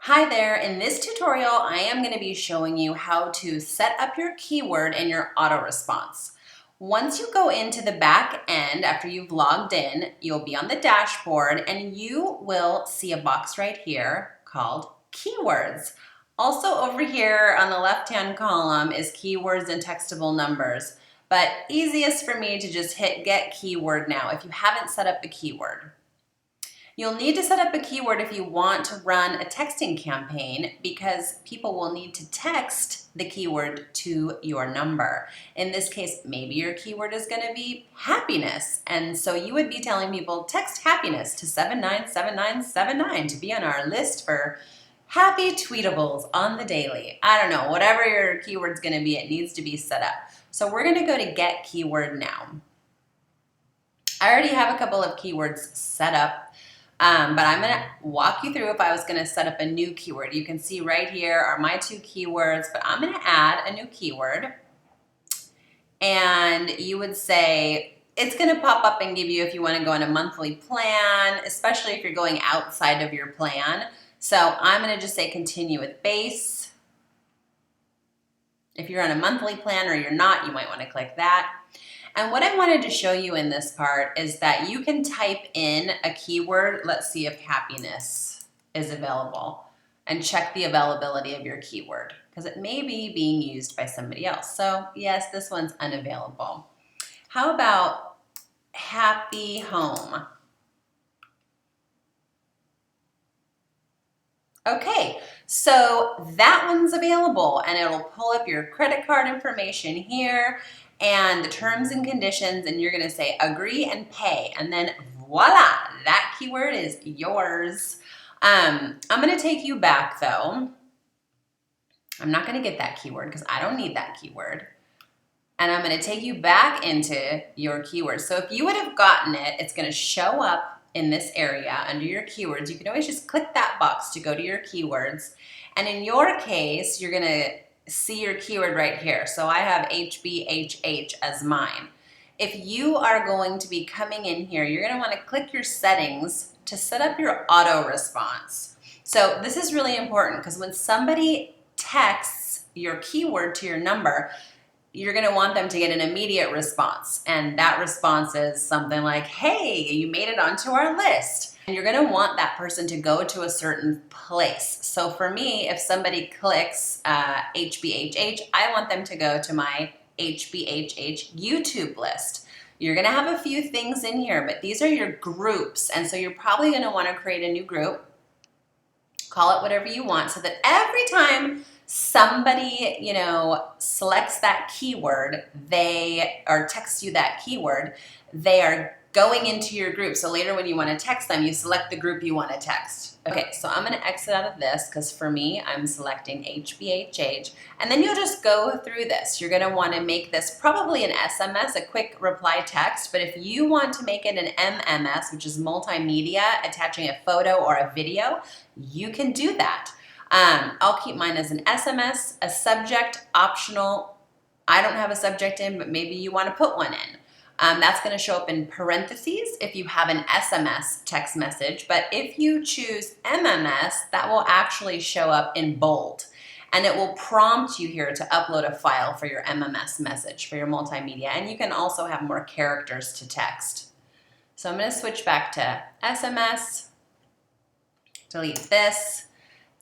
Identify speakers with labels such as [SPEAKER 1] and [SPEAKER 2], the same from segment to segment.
[SPEAKER 1] Hi there, in this tutorial I am going to be showing you how to set up your keyword in your auto response. Once you go into the back end after you've logged in, you'll be on the dashboard and you will see a box right here called keywords. Also over here on the left-hand column is keywords and textable numbers, but easiest for me to just hit get keyword now if you haven't set up the keyword. You'll need to set up a keyword if you want to run a texting campaign because people will need to text the keyword to your number. In this case, maybe your keyword is going to be happiness. And so you would be telling people text happiness to 797979 to be on our list for happy tweetables on the daily. I don't know, whatever your keyword's going to be, it needs to be set up. So we're going to go to get keyword now. I already have a couple of keywords set up. But I'm going to walk you through if I was going to set up a new keyword. You can see right here are my two keywords, but I'm going to add a new keyword. And you would say, it's going to pop up and give you if you want to go on a monthly plan, especially if you're going outside of your plan. So I'm going to just say continue with base. If you're on a monthly plan or you're not, you might want to click that. And what I wanted to show you in this part is that you can type in a keyword. Let's see if happiness is available and check the availability of your keyword because it may be being used by somebody else. So yes, this one's unavailable. How about happy home? Okay, so that one's available and it'll pull up your credit card information here and the terms and conditions, and you're going to say agree and pay, and then voila, that keyword is yours. I'm going to take you back though. I'm not going to get that keyword because I don't need that keyword. And I'm going to take you back into your keywords. So if you would have gotten it, it's going to show up in this area under your keywords. You can always just click that box to go to your keywords. And in your case, you're going to see your keyword right here. So I have HBHH as mine. If you are going to be coming in here, you're going to want to click your settings to set up your auto response. So this is really important because when somebody texts your keyword to your number, you're going to want them to get an immediate response. And that response is something like, hey, you made it onto our list. And you're going to want that person to go to a certain place. So for me, if somebody clicks HBHH, I want them to go to my HBHH YouTube list. You're going to have a few things in here, but these are your groups. And so you're probably going to want to create a new group. Call it whatever you want so that every time somebody, selects that keyword, or texts you that keyword, they are going into your group. So later when you want to text them, you select the group you want to text. Okay, so I'm going to exit out of this because for me, I'm selecting HBHH. And then you'll just go through this. You're going to want to make this probably an SMS, a quick reply text. But if you want to make it an MMS, which is multimedia, attaching a photo or a video, you can do that. I'll keep mine as an SMS, a subject, optional. I don't have a subject in, but maybe you want to put one in. That's going to show up in parentheses if you have an SMS text message, but if you choose MMS, that will actually show up in bold, and it will prompt you here to upload a file for your MMS message, for your multimedia, and you can also have more characters to text. So I'm going to switch back to SMS, delete this.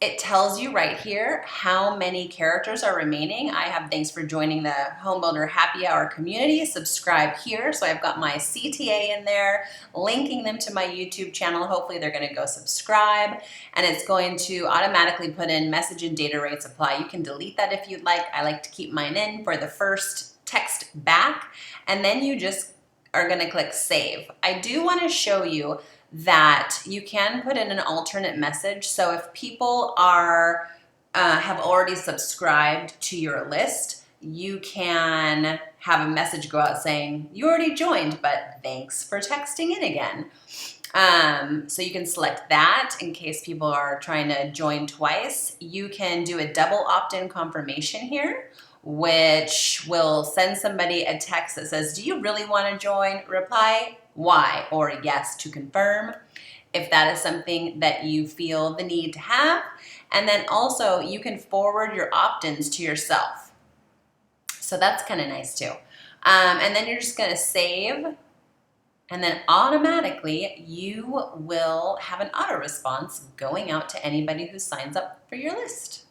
[SPEAKER 1] It tells you right here how many characters are remaining. I have thanks for joining the Homebuilder Happy Hour community. Subscribe here. So I've got my CTA in there, linking them to my YouTube channel. Hopefully they're going to go subscribe. And it's going to automatically put in message and data rates apply. You can delete that if you'd like. I like to keep mine in for the first text back. And then you just are going to click save. I do want to show you that you can put in an alternate message. So if people have already subscribed to your list, you can have a message go out saying, you already joined, but thanks for texting in again. So you can select that in case people are trying to join twice. You can do a double opt-in confirmation here, which will send somebody a text that says, do you really want to join? Reply Y or yes to confirm. if that is something that you feel the need to have. And then also you can forward your opt-ins to yourself. So that's kind of nice too. And then you're just gonna save, and then automatically you will have an auto response going out to anybody who signs up for your list.